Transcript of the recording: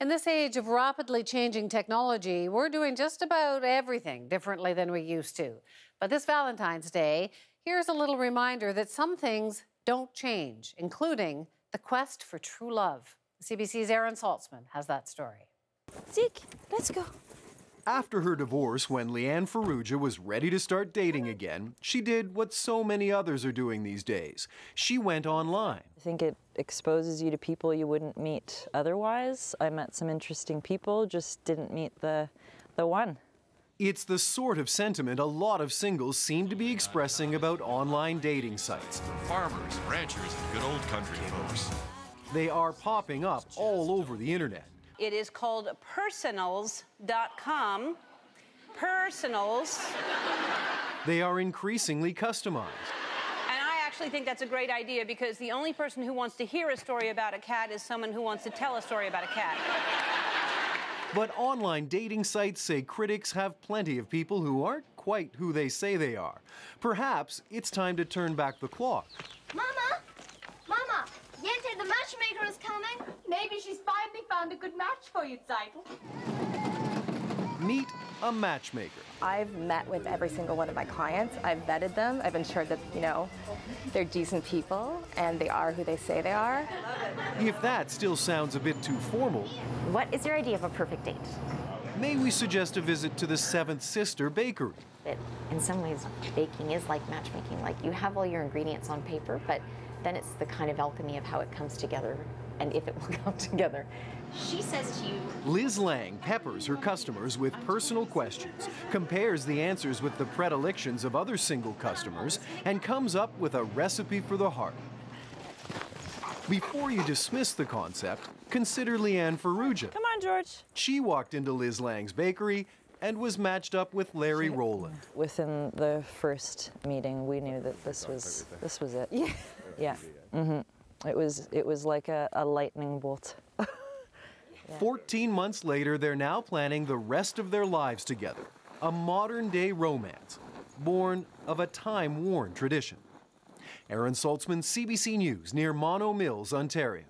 In this age of rapidly changing technology, we're doing just about everything differently than we used to. But this Valentine's Day, here's a little reminder that some things don't change, including the quest for true love. CBC's Aaron Saltzman has that story. Zeke, let's go. After her divorce, when Leanne Ferrugia was ready to start dating again, she did what so many others are doing these days. She went online. I think it exposes you to people you wouldn't meet otherwise. I met some interesting people, just didn't meet the one. It's the sort of sentiment a lot of singles seem to be expressing about online dating sites. Farmers, ranchers, and good old country folks. They are popping up all over the internet. It is called personals.com. Personals. They are increasingly customized. And I actually think that's a great idea because the only person who wants to hear a story about a cat is someone who wants to tell a story about a cat. But online dating sites say critics have plenty of people who aren't quite who they say they are. Perhaps it's time to turn back the clock. Mama! Mama! Yente, the matchmaker is coming. Maybe she's finally found a good match for you, Zeitel. Meet a matchmaker. I've met with every single one of my clients. I've vetted them. I've ensured that, they're decent people and they are who they say they are. If that still sounds a bit too formal, what is your idea of a perfect date? May we suggest a visit to the Seventh Sister Bakery? In some ways, baking is like matchmaking. Like, you have all your ingredients on paper, but then it's the kind of alchemy of how it comes together and if it will come together. She says to you... Liz Lang peppers her customers with personal questions, compares the answers with the predilections of other single customers, and comes up with a recipe for the heart. Before you dismiss the concept, consider Leanne Ferrugia. Come on, George. She walked into Liz Lang's bakery and was matched up with Larry Rowland. Within the first meeting, we knew that this was it. Yeah. Yeah. Mm-hmm. It was like a lightning bolt. 14 months later, they're now planning the rest of their lives together. A modern-day romance, born of a time-worn tradition. Aaron Saltzman, CBC News, near Mono Mills, Ontario.